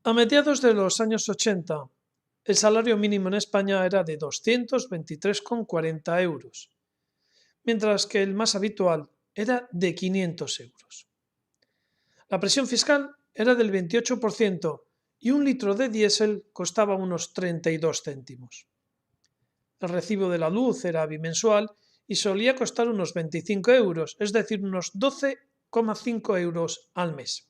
A mediados de los años 80, el salario mínimo en España era de 223,40 euros, mientras que el más habitual era de 500 euros. La presión fiscal era del 28% y un litro de diésel costaba unos 32 céntimos. El recibo de la luz era bimensual y solía costar unos 25 euros, es decir, unos 12,5 euros al mes.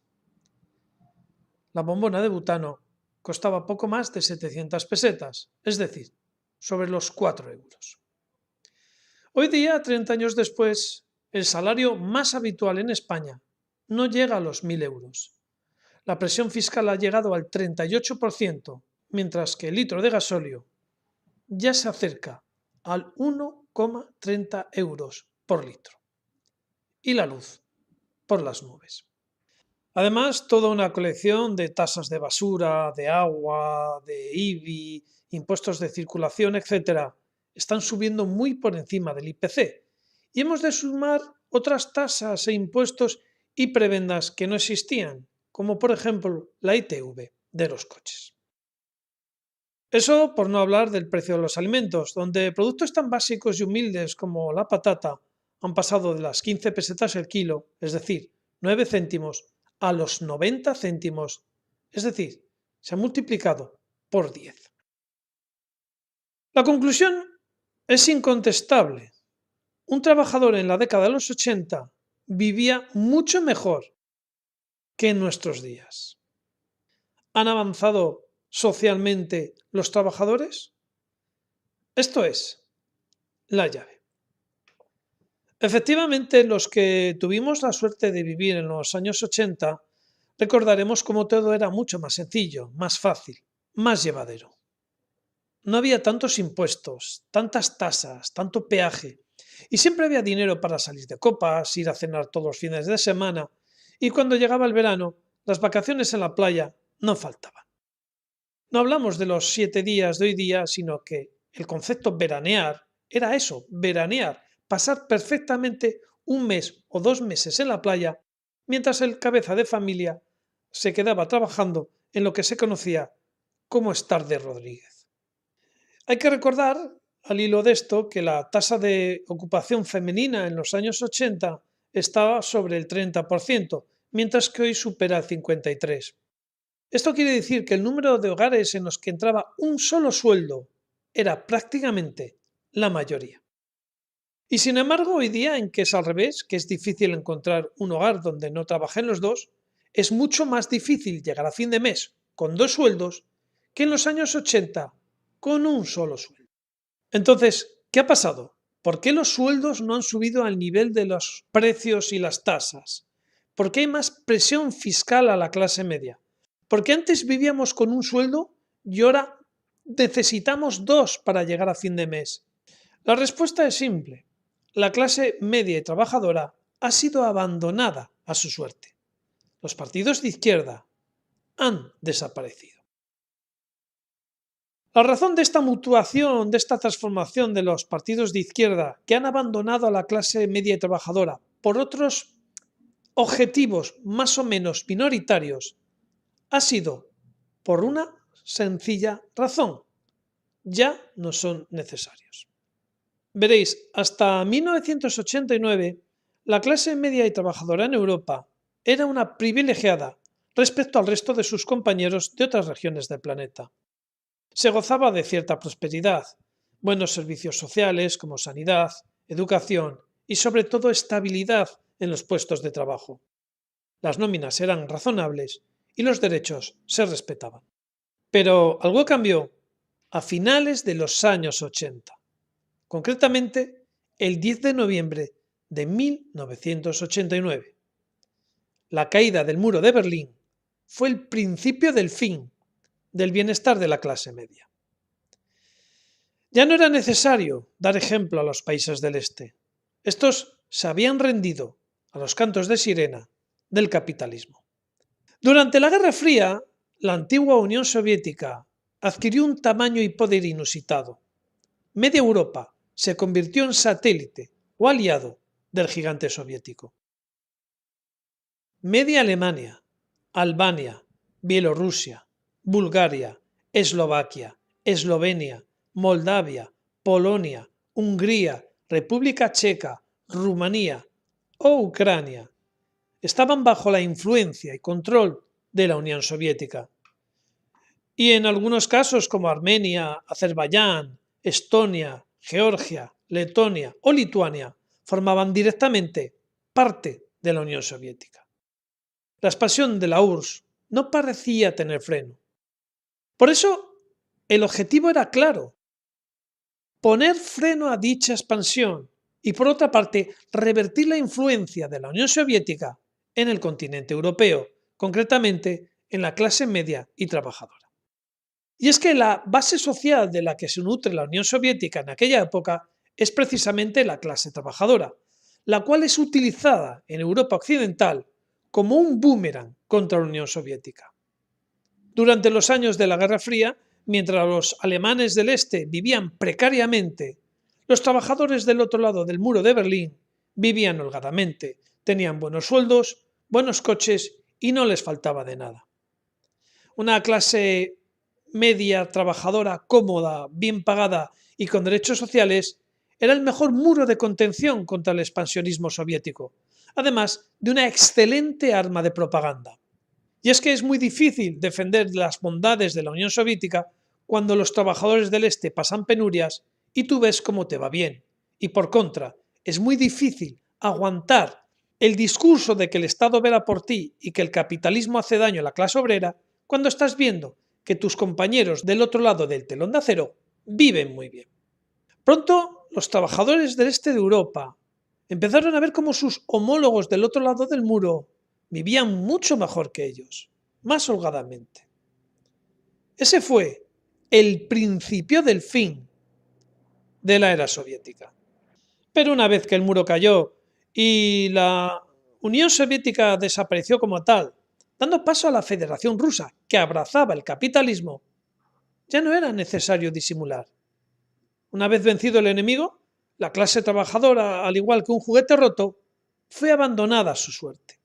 La bombona de butano costaba poco más de 700 pesetas, es decir, sobre los 4 euros. Hoy día, 30 años después, el salario más habitual en España no llega a los 1.000 euros. La presión fiscal ha llegado al 38%, mientras que el litro de gasóleo ya se acerca al 1,30 euros por litro. Y la luz, por las nubes. Además, toda una colección de tasas de basura, de agua, de IBI, impuestos de circulación, etc., están subiendo muy por encima del IPC. Y hemos de sumar otras tasas e impuestos y prebendas que no existían, como por ejemplo la ITV de los coches. Eso por no hablar del precio de los alimentos, donde productos tan básicos y humildes como la patata han pasado de las 15 pesetas el kilo, es decir, 9 céntimos, a los 90 céntimos, es decir, se ha multiplicado por 10. La conclusión es incontestable. Un trabajador en la década de los 80 vivía mucho mejor que en nuestros días. ¿Han avanzado socialmente los trabajadores? Esto es la llave. Efectivamente, los que tuvimos la suerte de vivir en los años 80, recordaremos cómo todo era mucho más sencillo, más fácil, más llevadero. No había tantos impuestos, tantas tasas, tanto peaje, y siempre había dinero para salir de copas, ir a cenar todos los fines de semana, y cuando llegaba el verano, las vacaciones en la playa no faltaban. No hablamos de los 7 días de hoy día, sino que el concepto veranear era eso, veranear, pasar perfectamente un mes o 2 meses en la playa, mientras el cabeza de familia se quedaba trabajando en lo que se conocía como estar de Rodríguez. Hay que recordar, al hilo de esto, que la tasa de ocupación femenina en los años 80 estaba sobre el 30%, mientras que hoy supera el 53%. Esto quiere decir que el número de hogares en los que entraba un solo sueldo era prácticamente la mayoría. Y sin embargo, hoy día en que es al revés, que es difícil encontrar un hogar donde no trabajen los dos, es mucho más difícil llegar a fin de mes con 2 sueldos que en los años 80 con un solo sueldo. Entonces, ¿qué ha pasado? ¿Por qué los sueldos no han subido al nivel de los precios y las tasas? ¿Por qué hay más presión fiscal a la clase media? Porque antes vivíamos con un sueldo y ahora necesitamos 2 para llegar a fin de mes. La respuesta es simple. La clase media y trabajadora ha sido abandonada a su suerte. Los partidos de izquierda han desaparecido. La razón de esta mutuación, de esta transformación de los partidos de izquierda que han abandonado a la clase media y trabajadora por otros objetivos más o menos minoritarios, ha sido por una sencilla razón. Ya no son necesarios. Veréis, hasta 1989, la clase media y trabajadora en Europa era una privilegiada respecto al resto de sus compañeros de otras regiones del planeta. Se gozaba de cierta prosperidad, buenos servicios sociales como sanidad, educación y sobre todo estabilidad en los puestos de trabajo. Las nóminas eran razonables y los derechos se respetaban. Pero algo cambió a finales de los años 80, concretamente el 10 de noviembre de 1989. La caída del muro de Berlín fue el principio del fin del bienestar de la clase media. Ya no era necesario dar ejemplo a los países del Este. Estos se habían rendido a los cantos de sirena del capitalismo. Durante la Guerra Fría, la antigua Unión Soviética adquirió un tamaño y poder inusitado. Media Europa se convirtió en satélite o aliado del gigante soviético. Media Alemania, Albania, Bielorrusia, Bulgaria, Eslovaquia, Eslovenia, Moldavia, Polonia, Hungría, República Checa, Rumanía o Ucrania estaban bajo la influencia y control de la Unión Soviética. Y en algunos casos como Armenia, Azerbaiyán, Estonia, Georgia, Letonia o Lituania formaban directamente parte de la Unión Soviética. La expansión de la URSS no parecía tener freno. Por eso, el objetivo era claro: poner freno a dicha expansión y, por otra parte, revertir la influencia de la Unión Soviética en el continente europeo, concretamente en la clase media y trabajadora. Y es que la base social de la que se nutre la Unión Soviética en aquella época es precisamente la clase trabajadora, la cual es utilizada en Europa Occidental como un boomerang contra la Unión Soviética. Durante los años de la Guerra Fría, mientras los alemanes del Este vivían precariamente, los trabajadores del otro lado del muro de Berlín vivían holgadamente, tenían buenos sueldos, buenos coches y no les faltaba de nada. Una clase media, trabajadora, cómoda, bien pagada y con derechos sociales era el mejor muro de contención contra el expansionismo soviético, además de una excelente arma de propaganda. Y es que es muy difícil defender las bondades de la Unión Soviética cuando los trabajadores del Este pasan penurias y tú ves cómo te va bien. Y por contra, es muy difícil aguantar el discurso de que el Estado vela por ti y que el capitalismo hace daño a la clase obrera cuando estás viendo que tus compañeros del otro lado del telón de acero viven muy bien. Pronto, los trabajadores del este de Europa empezaron a ver cómo sus homólogos del otro lado del muro vivían mucho mejor que ellos, más holgadamente. Ese fue el principio del fin de la era soviética. Pero una vez que el muro cayó y la Unión Soviética desapareció como tal, dando paso a la Federación Rusa, que abrazaba el capitalismo, ya no era necesario disimular. Una vez vencido el enemigo, la clase trabajadora, al igual que un juguete roto, fue abandonada a su suerte.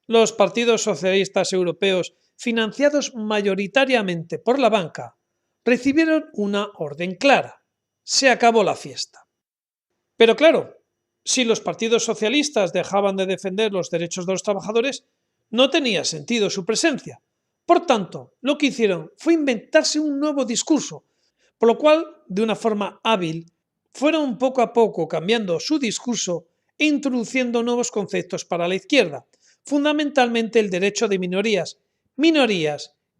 Los partidos socialistas europeos, financiados mayoritariamente por la banca, recibieron una orden clara: se acabó la fiesta. Pero claro, si los partidos socialistas dejaban de defender los derechos de los trabajadores, no tenía sentido su presencia. Por tanto, lo que hicieron fue inventarse un nuevo discurso, por lo cual, de una forma hábil, fueron poco a poco cambiando su discurso e introduciendo nuevos conceptos para la izquierda, fundamentalmente el derecho de minorías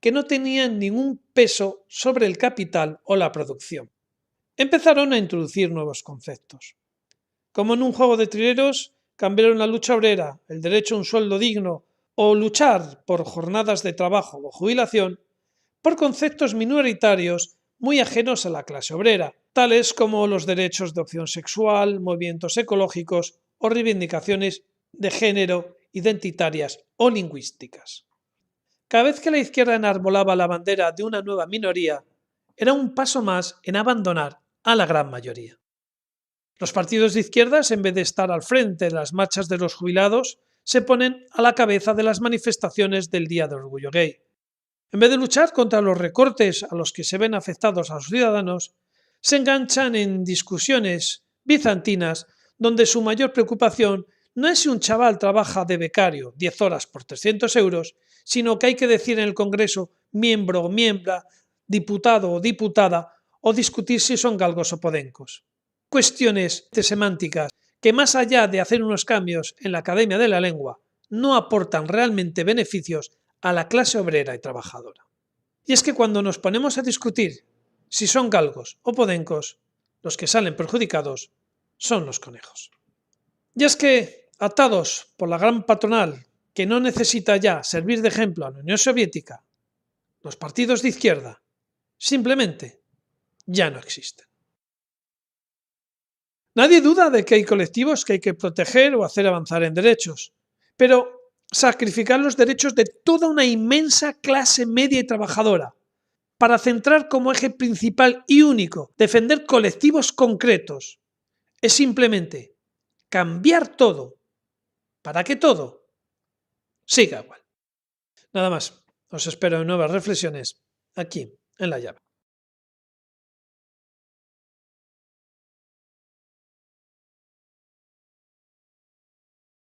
que no tenían ningún peso sobre el capital o la producción. Empezaron a introducir nuevos conceptos. Como en un juego de trileros, cambiaron la lucha obrera, el derecho a un sueldo digno o luchar por jornadas de trabajo o jubilación por conceptos minoritarios muy ajenos a la clase obrera, tales como los derechos de opción sexual, movimientos ecológicos o reivindicaciones de género, identitarias o lingüísticas. Cada vez que la izquierda enarbolaba la bandera de una nueva minoría, era un paso más en abandonar a la gran mayoría. Los partidos de izquierdas, en vez de estar al frente de las marchas de los jubilados, se ponen a la cabeza de las manifestaciones del Día del Orgullo Gay. En vez de luchar contra los recortes a los que se ven afectados a los ciudadanos, se enganchan en discusiones bizantinas donde su mayor preocupación no es si un chaval trabaja de becario 10 horas por 300 euros, sino que hay que decir en el Congreso miembro o miembra, diputado o diputada, o discutir si son galgos o podencos. Cuestiones semánticas que, más allá de hacer unos cambios en la Academia de la Lengua, no aportan realmente beneficios a la clase obrera y trabajadora. Y es que cuando nos ponemos a discutir si son galgos o podencos, los que salen perjudicados son los conejos. Y es que, atados por la gran patronal que no necesita ya servir de ejemplo a la Unión Soviética, los partidos de izquierda simplemente ya no existen. Nadie duda de que hay colectivos que hay que proteger o hacer avanzar en derechos, pero sacrificar los derechos de toda una inmensa clase media y trabajadora para centrar como eje principal y único defender colectivos concretos es simplemente cambiar todo para que todo siga igual. Nada más, os espero en nuevas reflexiones aquí, en la llave.